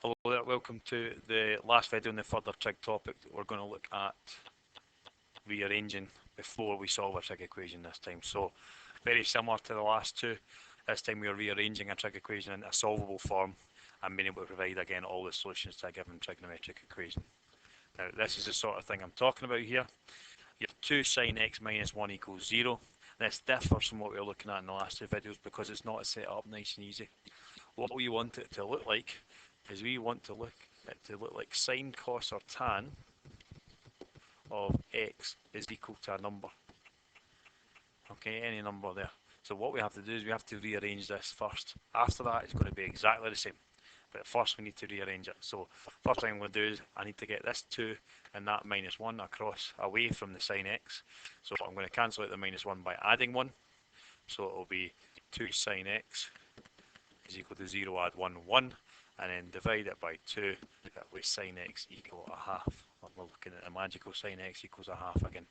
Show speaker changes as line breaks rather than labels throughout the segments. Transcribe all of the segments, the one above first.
Hello there, welcome to the last video on the further trig topic. We're going to look at rearranging before we solve a trig equation this time. So very similar to the last two, this time we are rearranging a trig equation into a solvable form and being able to provide again all the solutions to a given trigonometric equation. Now this is the sort of thing I'm talking about here. You have 2 sine x minus 1 equals 0. This differs from what we were looking at in the last two videos because it's not set up nice and easy. What we want it to look like is we want to look it to look like sine, cos or tan of x is equal to a number. Okay, any number there. So what we have to do is we have to rearrange this first. After that it's going to be exactly the same. But first we need to rearrange it. So first thing I'm going to do is I need to get this 2 and that minus 1 across away from the sine x. So I'm going to cancel out the minus 1 by adding 1. So it will be 2 sine x is equal to 0, add 1, 1. And then divide it by 2, that way sine x equal a half. We're looking at the magical sine x equals a half again.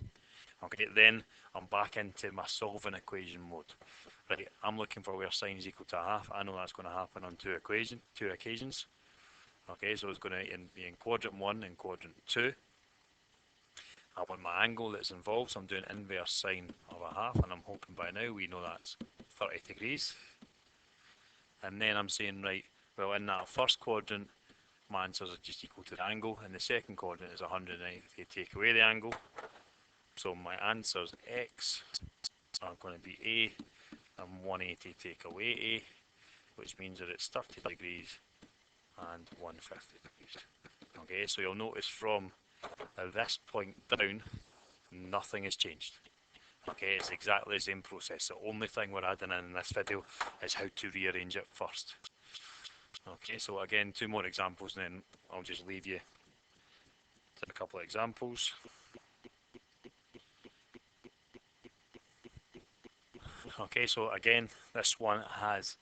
Okay, then I'm back into my solving equation mode. Right, I'm looking for where sine is equal to a half. I know that's going to happen on two occasions. Okay, so it's going to be in quadrant 1 and quadrant 2. I want my angle that's involved, so I'm doing inverse sine of a half, and I'm hoping by now we know that's 30 degrees. And then I'm saying, right, well, in that first quadrant, my answers are just equal to the angle. In the second quadrant is 190 to take away the angle. So my answers x are going to be A and 180 take away A, which means that it's 30 degrees and 150 degrees. Okay, so you'll notice from this point down, nothing has changed. Okay, it's exactly the same process. The only thing we're adding in this video is how to rearrange it first. Okay, so again, 2 more examples and then I'll just leave you to a couple of examples. Okay, so again, this one has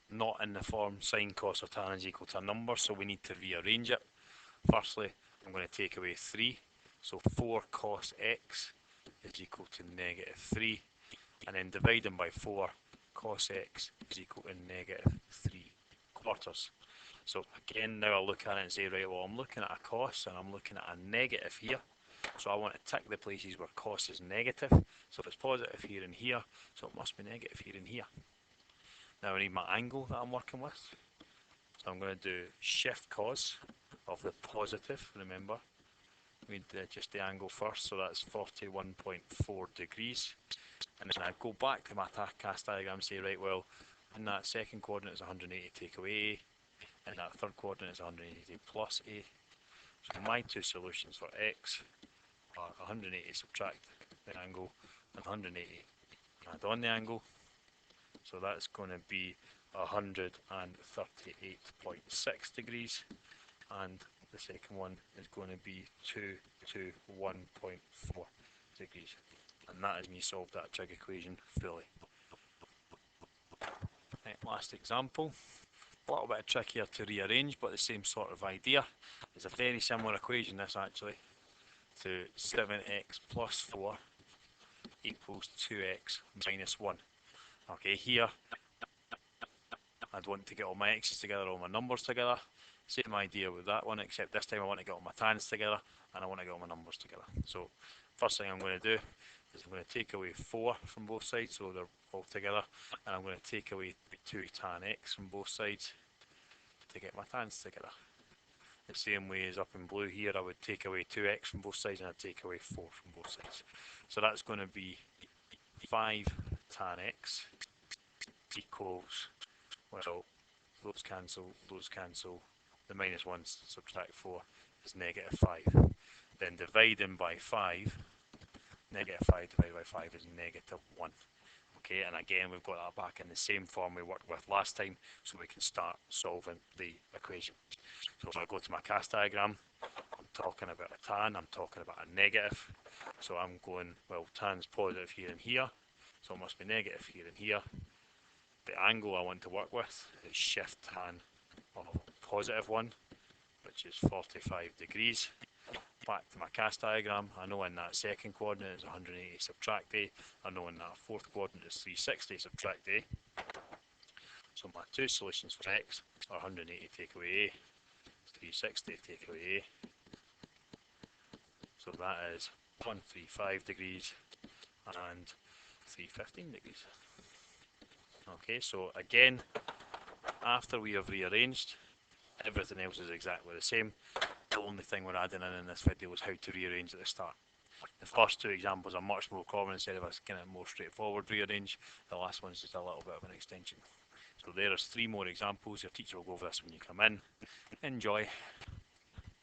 not in the form sine, cos or tan is equal to a number, so we need to rearrange it. Firstly, I'm going to take away 3, so 4 cos x is equal to negative 3, and then dividing by 4, cos x is equal to negative 3 quarters. So again, now I look at it and say, right, well, I'm looking at a cos and I'm looking at a negative here. So I want to tick the places where cos is negative. So if it's positive here and here, so it must be negative here and here. Now I need my angle that I'm working with. So I'm going to do shift cos of the positive, remember. We need just the angle first, so that's 41.4 degrees. And then I go back to my cast diagram and say, right, well, in that second quadrant is 180 take away A, in that third quadrant is 180 plus A. So my two solutions for x are 180 subtract the angle and 180 add on the angle. So that's going to be 138.6 degrees, and the second one is going to be 221.4 degrees. And that is me solved that trig equation fully. Right, last example. A little bit trickier to rearrange, but the same sort of idea. It's a very similar equation, this actually, to 7x plus 4 equals 2x minus 1. Okay, here I'd want to get all my x's together, all my numbers together. Same idea with that one, except this time I want to get all my tans together and I want to get all my numbers together. So first thing I'm going to do is I'm going to take away 4 from both sides, so they're all together, and I'm going to take away 2 tan x from both sides to get my tans together. The same way as up in blue here, I would take away 2x from both sides and I'd take away 4 from both sides. So that's going to be 5 tan x equals, well, those cancel, the minus 1 subtract 4 is negative 5. Then dividing by 5, negative 5 divided by 5 is negative 1. Okay, and again we've got that back in the same form we worked with last time, so we can start solving the equation. So if I go to my cast diagram, I'm talking about a tan, I'm talking about a negative. So I'm going, well, tan's positive here and here, so it must be negative here and here. The angle I want to work with is shift tan of positive 1, which is 45 degrees. Back to my cast diagram, I know in that second quadrant is 180 subtract A, I know in that fourth quadrant is 360 subtract A. So my two solutions for x are 180 take away A 360 take away A, so that is 135 degrees and 315 degrees. Okay, so again, after we have rearranged, everything else is exactly the same. The only thing we're adding in this video is how to rearrange at the start. The first two examples are much more common instead of a kind of more straightforward rearrange. The last one's just a little bit of an extension. So there's 3 more examples. Your teacher will go over this when you come in. Enjoy.